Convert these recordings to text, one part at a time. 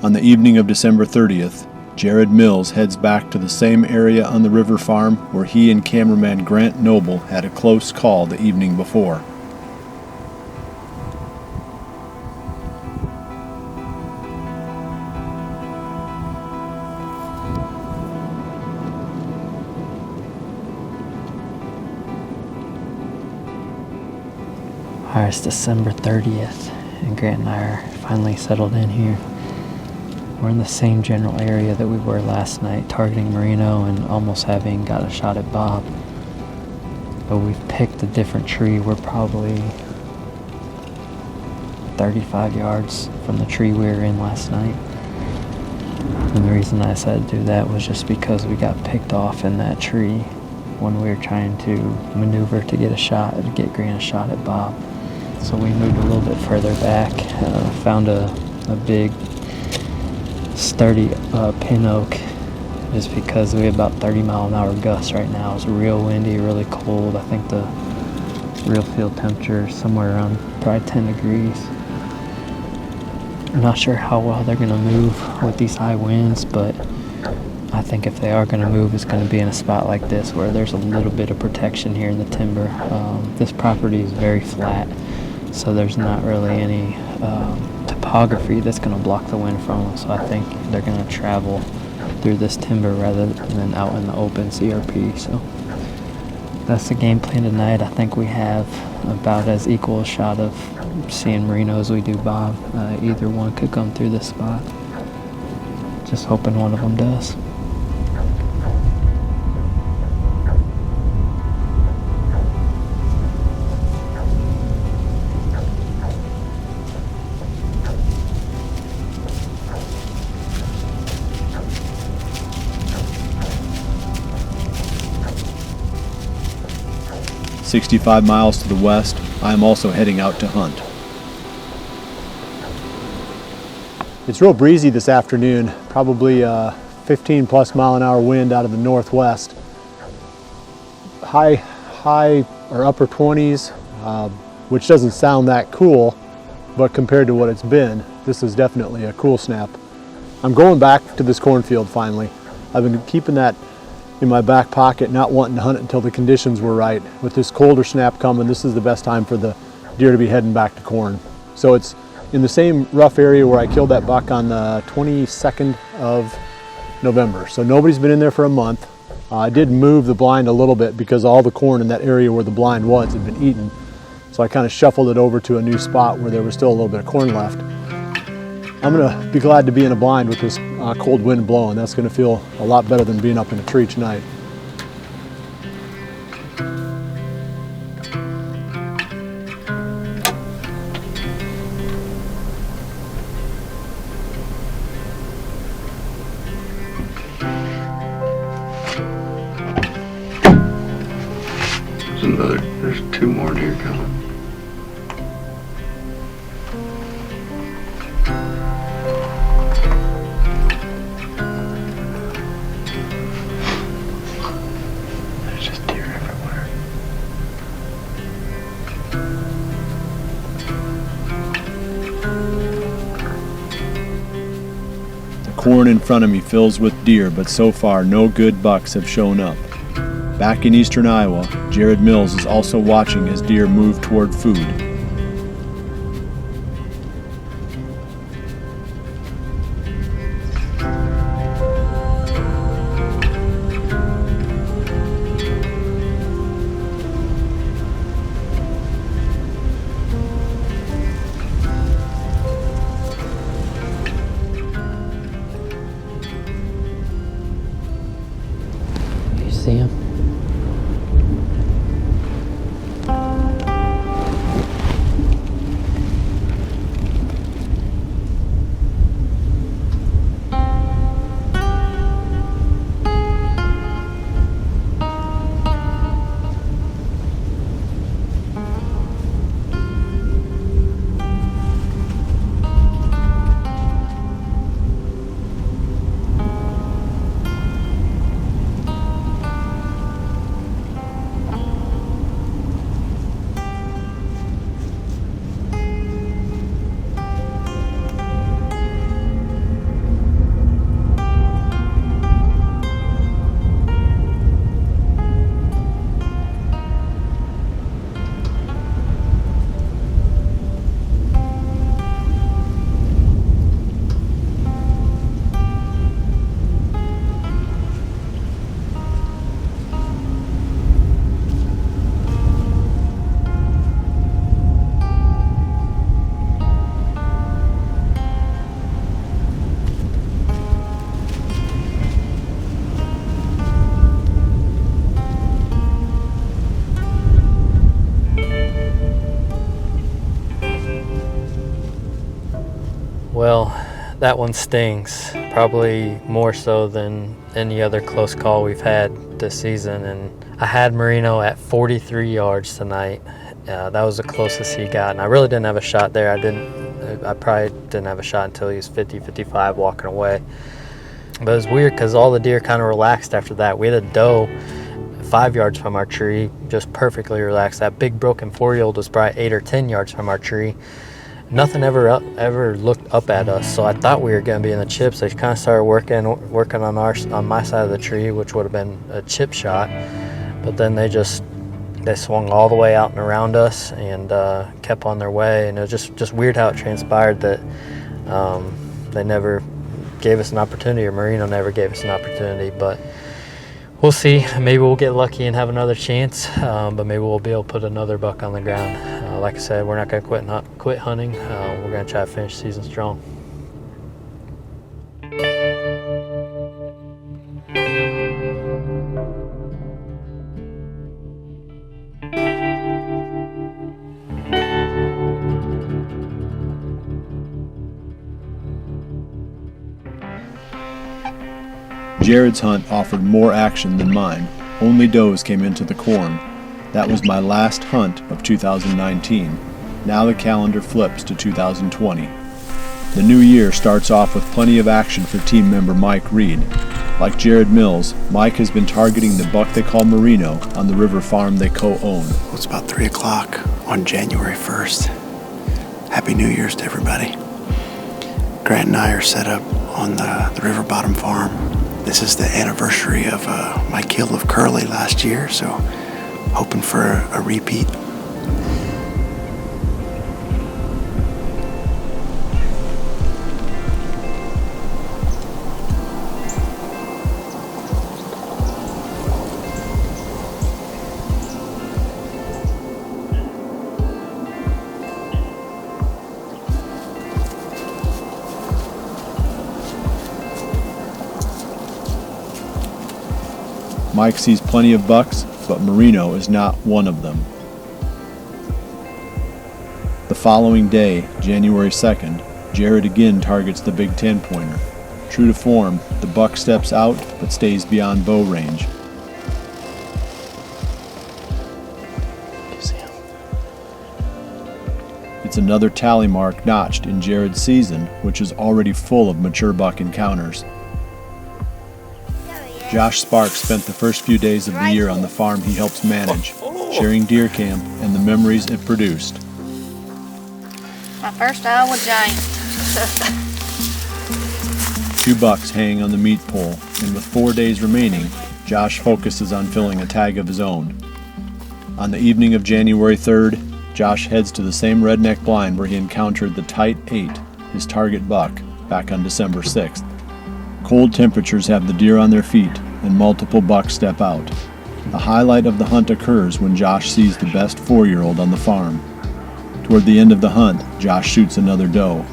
On the evening of December 30th, Jared Mills heads back to the same area on the river farm where he and cameraman Grant Noble had a close call the evening before. Alright, it's December 30th, and Grant and I are finally settled in here. We're in the same general area that we were last night, targeting Merino and almost having got a shot at Bob. But we've picked a different tree. We're probably 35 yards from the tree we were in last night. And the reason I decided to do that was just because we got picked off in that tree when we were trying to maneuver to get a shot, to get Grant a shot at Bob. So we moved a little bit further back, found a big sturdy pin oak, just because we have about 30-mile-an-hour gusts right now. It's real windy, really cold. I think the real field temperature is somewhere around probably 10 degrees. I'm not sure how well they're going to move with these high winds, but I think if they are going to move, it's going to be in a spot like this where there's a little bit of protection here in the timber. This property is very flat, so there's not really any topography that's going to block the wind from them. So I think they're going to travel through this timber rather than out in the open CRP. So that's the game plan tonight. I think we have about as equal a shot of seeing Merino as we do Bob. Either one could come through this spot. Just hoping one of them does. "65 miles to the west, I am also heading out to hunt." It's real breezy this afternoon, probably 15 plus mile an hour wind out of the northwest. High or upper 20s, which doesn't sound that cool, but compared to what it's been, this is definitely a cool snap. I'm going back to this cornfield finally. I've been keeping that in my back pocket, not wanting to hunt it until the conditions were right. With this colder snap coming, this is the best time for the deer to be heading back to corn. So it's in the same rough area where I killed that buck on the 22nd of November. So nobody's been in there for a month. I did move the blind a little bit because all the corn in that area where the blind was had been eaten. So I kind of shuffled it over to a new spot where there was still a little bit of corn left. I'm gonna be glad to be in a blind with this cold wind blowing. That's gonna feel a lot better than being up in a tree tonight. There's two more deer coming. There's just deer everywhere. The corn in front of me fills with deer, but so far no good bucks have shown up. Back in eastern Iowa, Jared Mills is also watching as deer move toward food. You see him? That one stings, probably more so than any other close call we've had this season. And I had Merino at 43 yards tonight. That was the closest he got, and I really didn't have a shot there. I probably didn't have a shot until he was 50, 55 walking away. But it was weird because all the deer kind of relaxed after that. We had a doe 5 yards from our tree, just perfectly relaxed. That big broken 4-year-old was probably 8 or 10 yards from our tree. Nothing ever looked up at us, so I thought we were going to be in the chips. They kind of started working on my side of the tree, which would have been a chip shot. But then they swung all the way out and around us and kept on their way. And it was just weird how it transpired that they never gave us an opportunity, or Merino never gave us an opportunity. But we'll see. Maybe we'll get lucky and have another chance, but maybe we'll be able to put another buck on the ground. Like I said, we're not going to quit hunting. We're going to try to finish the season strong. Jared's hunt offered more action than mine. Only does came into the corn. That was my last hunt of 2019. Now the calendar flips to 2020. The new year starts off with plenty of action for team member Mike Reed. Like Jared Mills, Mike has been targeting the buck they call Merino on the river farm they co-own. Well, it's about 3 o'clock on January 1st. Happy New Year's to everybody. Grant and I are set up on the river bottom farm. This is the anniversary of my kill of Curly last year, so hoping for a repeat. Mike sees plenty of bucks, but Merino is not one of them. The following day, January 2nd, Jared again targets the big 10-pointer. True to form, the buck steps out but stays beyond bow range. It's another tally mark notched in Jared's season, which is already full of mature buck encounters. Josh Sparks spent the first few days of the year on the farm he helps manage, sharing deer camp and the memories it produced. My first Iowa giant. 2 bucks hang on the meat pole, and with 4 days remaining, Josh focuses on filling a tag of his own. On the evening of January 3rd, Josh heads to the same redneck blind where he encountered the tight 8, his target buck, back on December 6th. Cold temperatures have the deer on their feet, and multiple bucks step out. The highlight of the hunt occurs when Josh sees the best 4-year-old on the farm. Toward the end of the hunt, Josh shoots another doe.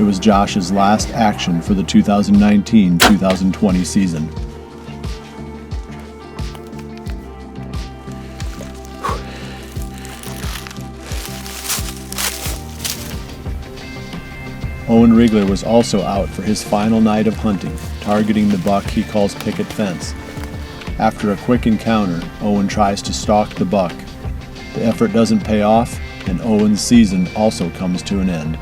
It was Josh's last action for the 2019-2020 season. Owen Rigler was also out for his final night of hunting, targeting the buck he calls Picket Fence. After a quick encounter, Owen tries to stalk the buck. The effort doesn't pay off, and Owen's season also comes to an end.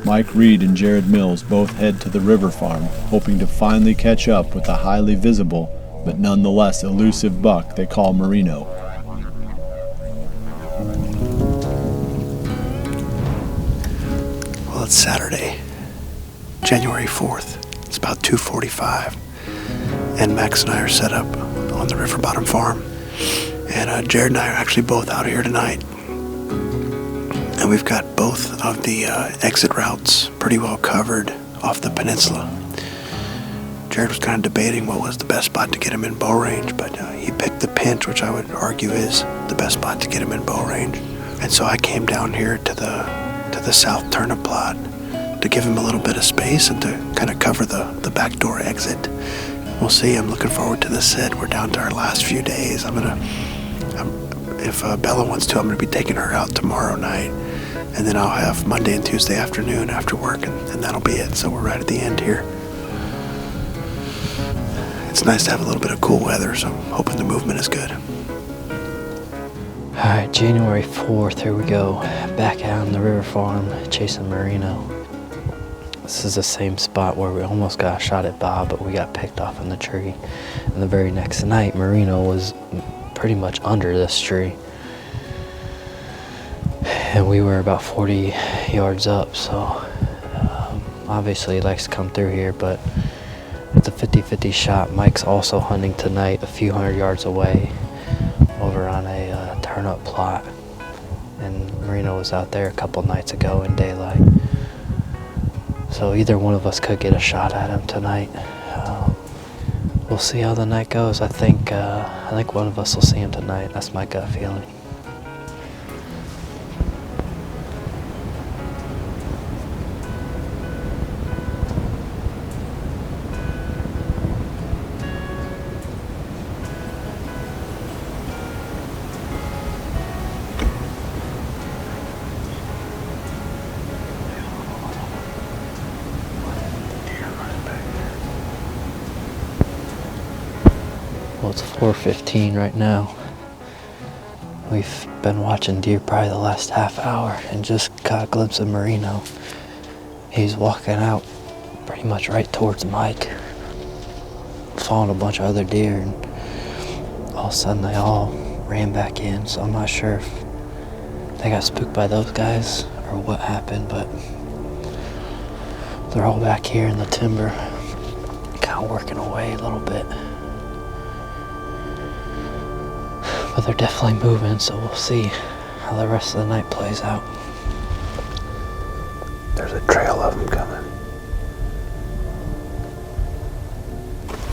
Mike Reed and Jared Mills both head to the river farm, hoping to finally catch up with the highly visible but nonetheless elusive buck they call Merino. Well, it's Saturday, January 4th. It's about 2:45, and Max and I are set up on the river bottom farm. And Jared and I are actually both out here tonight. And we've got both of the exit routes pretty well covered off the peninsula. Jared backyard was kind of debating what was the best spot to get him in bow range, but he picked the pinch, which I would argue is the best spot to get him in bow range. And so I came down here to the south turnip plot to give him a little bit of space and to kind of cover the back door exit. We'll see. I'm looking forward to this sit. We're down to our last few days. If Bella wants to, I'm going to be taking her out tomorrow night. And then I'll have Monday and Tuesday afternoon after work, and that'll be it. So we're right at the end here. It's nice to have a little bit of cool weather, so I'm hoping the movement is good. Alright, January 4th, here we go. Back out on the river farm, chasing merino. This is the same spot where we almost got shot at Bob, but we got picked off in the tree. And the very next night, merino was pretty much under this tree. And we were about 40 yards up, so obviously he likes to come through here, but it's a 50-50 shot. Mike's also hunting tonight a few hundred yards away over on a turnip plot. And merino was out there a couple nights ago in daylight. So either one of us could get a shot at him tonight. We'll see how the night goes. I think one of us will see him tonight. That's my gut feeling. Well, it's 4:15 right now. We've been watching deer probably the last half hour and just got a glimpse of merino. He's walking out pretty much right towards Mike, following a bunch of other deer, and all of a sudden they all ran back in. So I'm not sure if they got spooked by those guys or what happened, but they're all back here in the timber, kind of working away a little bit. But they're definitely moving, so we'll see how the rest of the night plays out. There's a trail of them coming.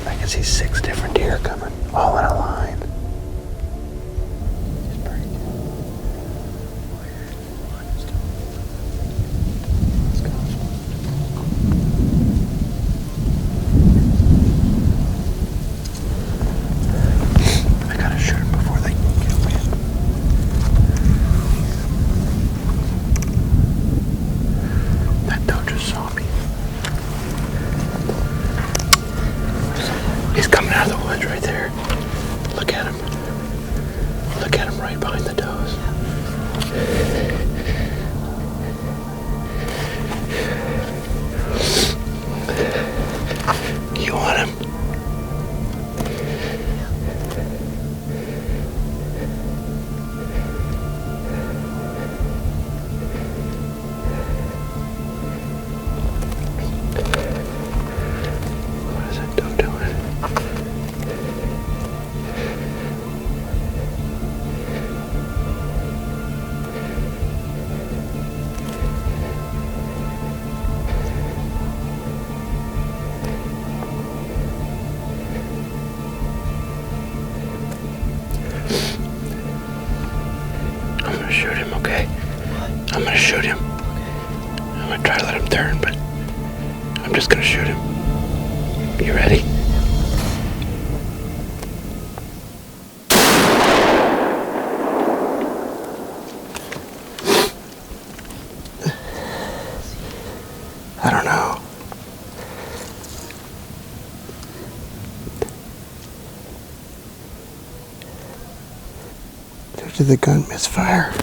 I can see 6 different deer coming, all in a line. I'm gonna shoot him. I'm gonna try to let him turn, but I'm just gonna shoot him. You ready? I don't know. Did the gun misfire?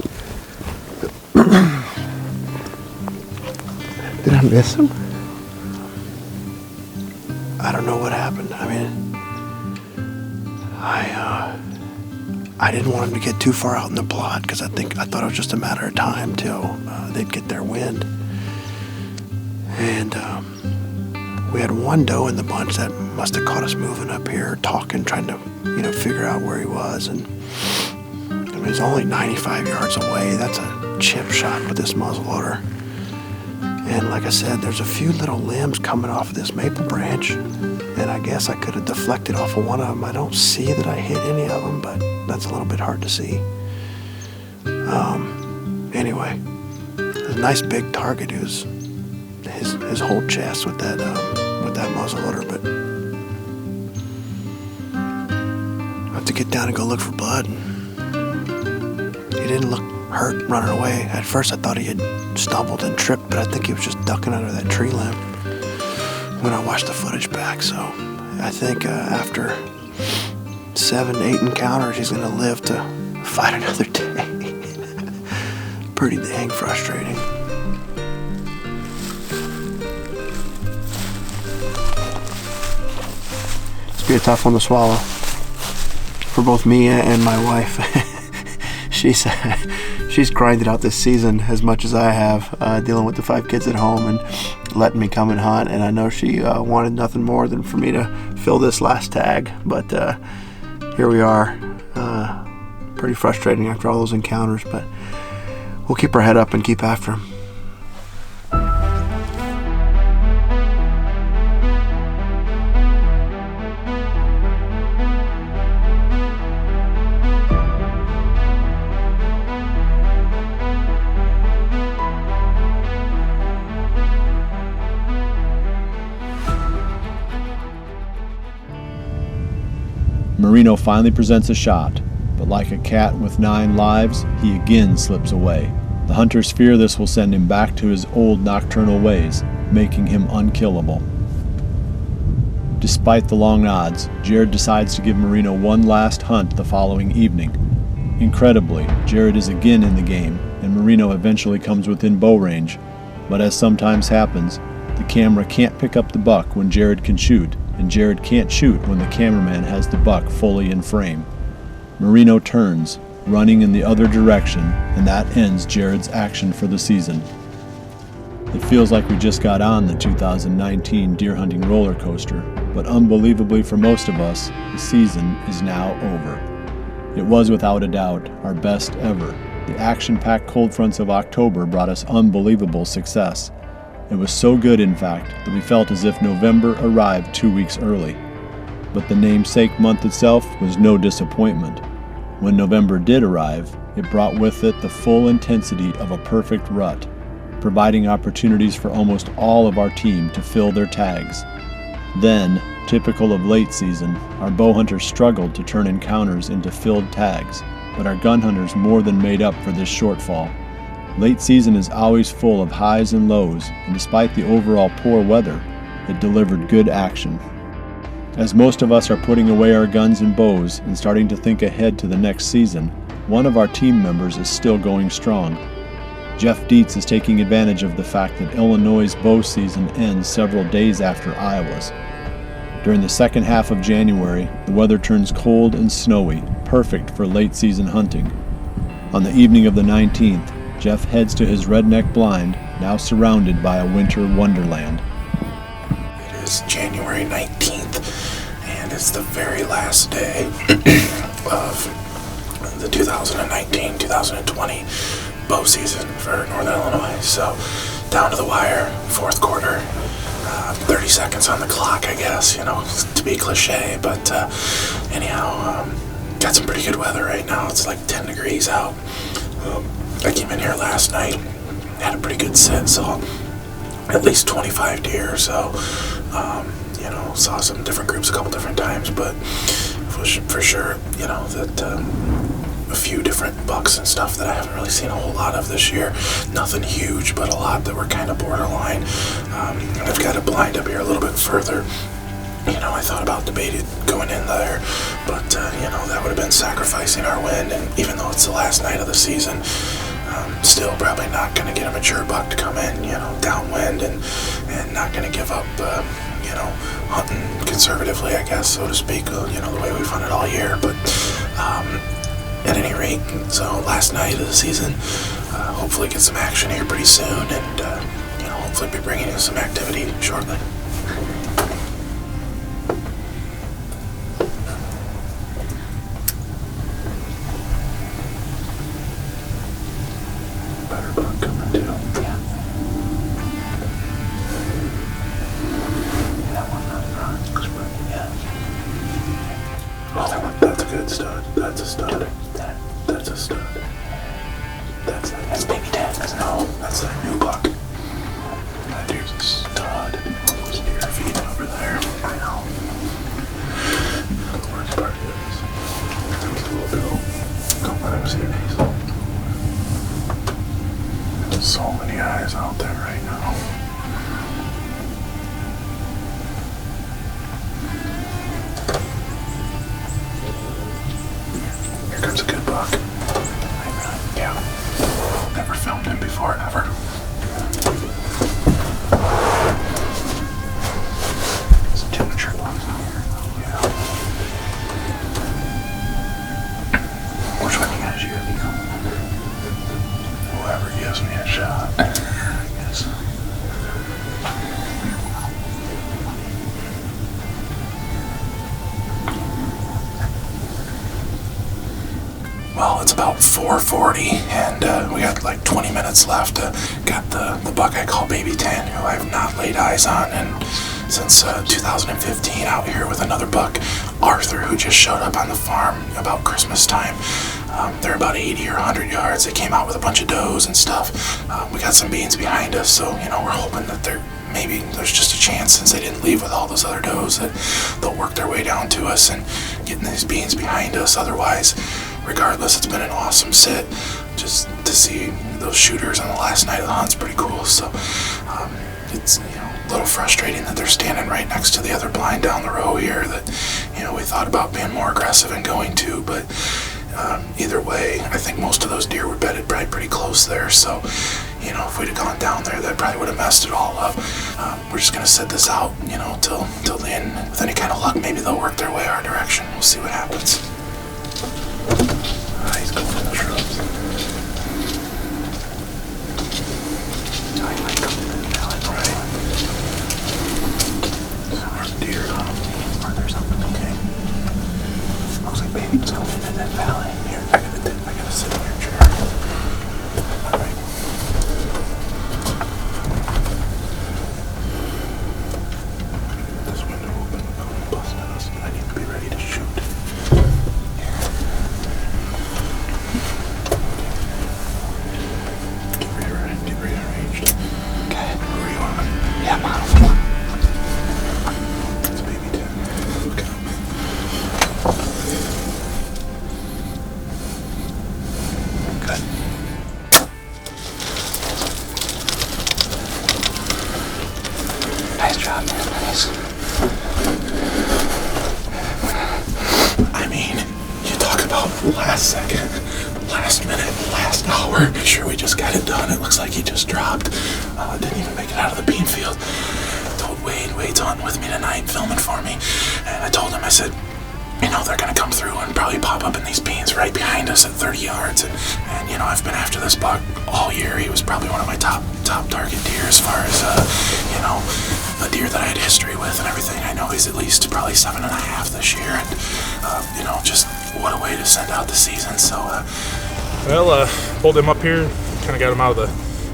Did I miss him? I don't know what happened. I mean, I didn't want him to get too far out in the plot because I thought it was just a matter of time till they'd get their wind. And we had one doe in the bunch that must have caught us moving up here, talking, trying to, figure out where he was. And I mean, he's only 95 yards away. That's a chip shot with this muzzleloader. And like I said, there's a few little limbs coming off of this maple branch. and I guess I could have deflected off of one of them. I don't see that I hit any of them, but that's a little bit hard to see. Anyway, a nice big target. It was his whole chest with that muzzleloader, but I have to get down and go look for blood. He didn't look hurt running away. At first I thought he had stumbled and tripped, but I think he was just ducking under that tree limb when I watched the footage back. So I think after 7-8 encounters, he's gonna live to fight another day. Pretty dang frustrating. It's be a tough one to swallow for both me and my wife. She's grinded out this season as much as I have, dealing with the 5 kids at home and letting me come and hunt. And I know she wanted nothing more than for me to fill this last tag. But here we are. Pretty frustrating after all those encounters, but we'll keep our head up and keep after him. Marino finally presents a shot, but like a cat with 9 lives, he again slips away. The hunters fear this will send him back to his old nocturnal ways, making him unkillable. Despite the long odds, Jared decides to give Marino one last hunt the following evening. Incredibly, Jared is again in the game, and Marino eventually comes within bow range, but as sometimes happens, the camera can't pick up the buck when Jared can shoot, and Jared can't shoot when the cameraman has the buck fully in frame. Marino turns, running in the other direction, and that ends Jared's action for the season. It feels like we just got on the 2019 deer hunting roller coaster, but unbelievably for most of us, the season is now over. It was without a doubt our best ever. The action-packed cold fronts of October brought us unbelievable success. It was so good, in fact, that we felt as if November arrived 2 weeks early. But the namesake month itself was no disappointment. When November did arrive, it brought with it the full intensity of a perfect rut, providing opportunities for almost all of our team to fill their tags. Then, typical of late season, our bow hunters struggled to turn encounters into filled tags, but our gun hunters more than made up for this shortfall. Late season is always full of highs and lows, and despite the overall poor weather, it delivered good action. As most of us are putting away our guns and bows and starting to think ahead to the next season, one of our team members is still going strong. Jeff Deets is taking advantage of the fact that Illinois' bow season ends several days after Iowa's. During the second half of January, the weather turns cold and snowy, perfect for late season hunting. On the evening of the 19th, Jeff heads to his redneck blind, now surrounded by a winter wonderland. It is January 19th, and it's the very last day of the 2019-2020 bow season for Northern Illinois. So, down to the wire, fourth quarter, 30 seconds on the clock, I guess, to be cliche, but anyhow, got some pretty good weather right now. It's like 10 degrees out. I came in here last night, had a pretty good sit, saw at least 25 deer, so, saw some different groups a couple different times, but for sure, that a few different bucks and stuff that I haven't really seen a whole lot of this year. Nothing huge, but a lot that were kind of borderline. I've got it blind up here a little bit further. I thought about debating going in there, but, that would have been sacrificing our wind, and even though it's the last night of the season, still probably not going to get a mature buck to come in, downwind, and not going to give up, hunting conservatively, I guess, so to speak, the way we've hunted all year, but, at any rate, so last night of the season, hopefully get some action here pretty soon, and, hopefully be bringing you some activity shortly. Better buck coming too. Yeah. That one not front. So many eyes out there right now. Here comes a good buck. Yeah. Never filmed him before, ever. There's two mature bucks out here. Yeah. Which one you guys usually come? Whoever gives me a shot. Yes. Well, it's about 4:40, and we got like 20 minutes left. Got the buck I call Baby 10, who I've not laid eyes on since 2015, out here with another buck, Arthur, who just showed up on the farm about Christmas time. They're about 80 or 100 yards. They came out with a bunch of does and stuff. We got some beans behind us, so we're hoping that maybe there's just a chance, since they didn't leave with all those other does, that they'll work their way down to us and getting these beans behind us. Otherwise, regardless, it's been an awesome sit. Just to see those shooters on the last night of the hunt's pretty cool. So it's a little frustrating that they're standing right next to the other blind down the row here that we thought about being more aggressive and going to, but either way, I think most of those deer were bedded probably pretty close there. So if we'd have gone down there, that probably would have messed it all up. We're just gonna sit this out till the end. With any kind of luck, maybe they'll work their way our direction. We'll see what happens. He's going in the shrubs. He might come in the valley, right? There's a deer on him. Or there's something. Okay. Looks like Baby's coming in that valley. Here, I gotta sit in your chair. Alright. This window open without busting us. I need to be ready to shoot. Get rearranged. Okay. Who are you on? Yeah, I'm on. It's Baby 10. Okay. Good. Nice job, man. Nice. I mean, you talk about last second, last minute, last hour. Sure, we just got it done. It looks like he just dropped. Didn't even make it out of the bean field. Told Wade's hunting with me tonight, filming for me. And I told him, I said, they're going to come through and probably pop up in these beans right behind us at 30 yards. And I've been after this buck all year. He was probably one of my top target deer as far as, a deer that I had history with and everything. I know he's at least probably 7.5 this year. And, just what a way to send out the season. So, pulled him up here, kind of got him out of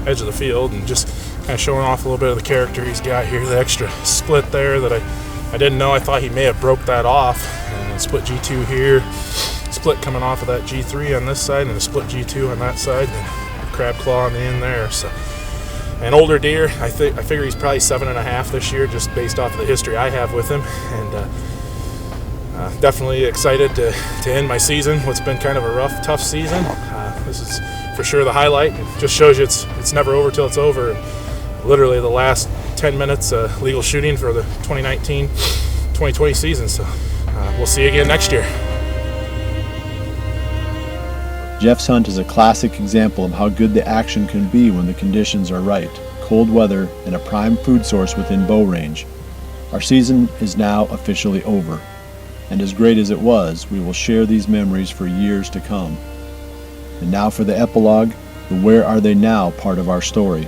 the edge of the field and just kind of showing off a little bit of the character he's got here. The extra split there that I didn't know. I thought he may have broke that off. Split G2 here, split coming off of that G3 on this side, and a split G2 on that side, and a crab claw on the end there. So, an older deer. I figure he's probably 7.5 this year, just based off of the history I have with him, and definitely excited to end my season. What's been kind of a rough, tough season. This is for sure the highlight. It just shows you it's never over till it's over. Literally the last 10 minutes legal shooting for the 2019-2020 season. So we'll see you again next year. Jeff's hunt is a classic example of how good the action can be when the conditions are right. Cold weather and a prime food source within bow range. Our season is now officially over. And as great as it was, we will share these memories for years to come. And now for the epilogue, the Where Are They Now part of our story.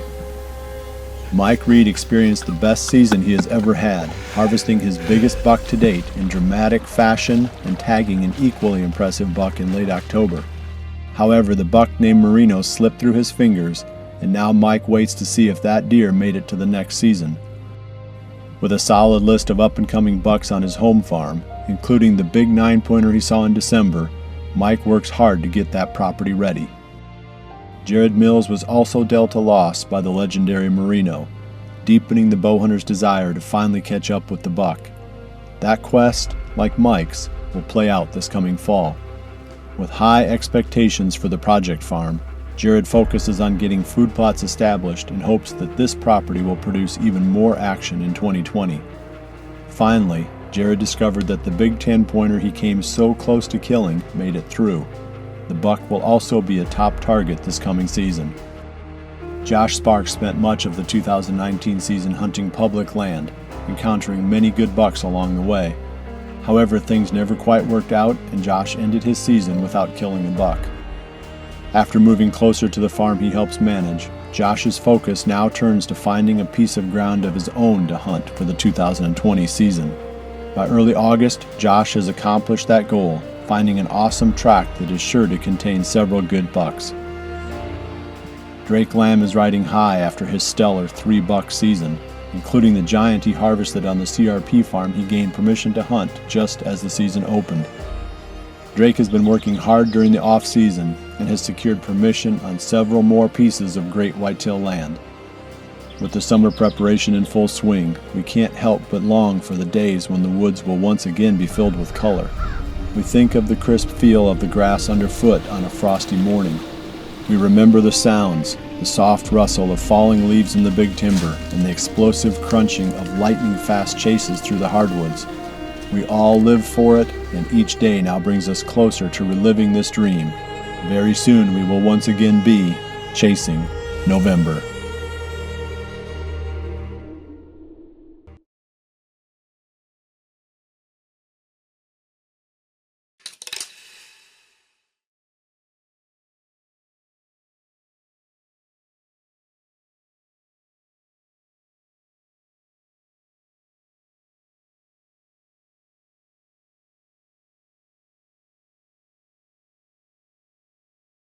Mike Reed experienced the best season he has ever had, harvesting his biggest buck to date in dramatic fashion and tagging an equally impressive buck in late October. However, the buck named Marino slipped through his fingers, and now Mike waits to see if that deer made it to the next season. With a solid list of up-and-coming bucks on his home farm, including the big 9-pointer he saw in December, Mike works hard to get that property ready. Jared Mills was also dealt a loss by the legendary Marino, deepening the bowhunter's desire to finally catch up with the buck. That quest, like Mike's, will play out this coming fall. With high expectations for the project farm, Jared focuses on getting food plots established and hopes that this property will produce even more action in 2020. Finally, Jared discovered that the big 10-pointer he came so close to killing made it through. The buck will also be a top target this coming season. Josh Sparks spent much of the 2019 season hunting public land, encountering many good bucks along the way. However, things never quite worked out, and Josh ended his season without killing a buck. After moving closer to the farm he helps manage, Josh's focus now turns to finding a piece of ground of his own to hunt for the 2020 season. By early August, Josh has accomplished that goal, finding an awesome tract that is sure to contain several good bucks. Drake Lamb is riding high after his stellar 3-buck season, including the giant he harvested on the CRP farm he gained permission to hunt just as the season opened. Drake has been working hard during the off-season and has secured permission on several more pieces of great whitetail land. With the summer preparation in full swing, we can't help but long for the days when the woods will once again be filled with color. We think of the crisp feel of the grass underfoot on a frosty morning. We remember the sounds, the soft rustle of falling leaves in the big timber, and the explosive crunching of lightning-fast chases through the hardwoods. We all live for it, and each day now brings us closer to reliving this dream. Very soon we will once again be chasing November.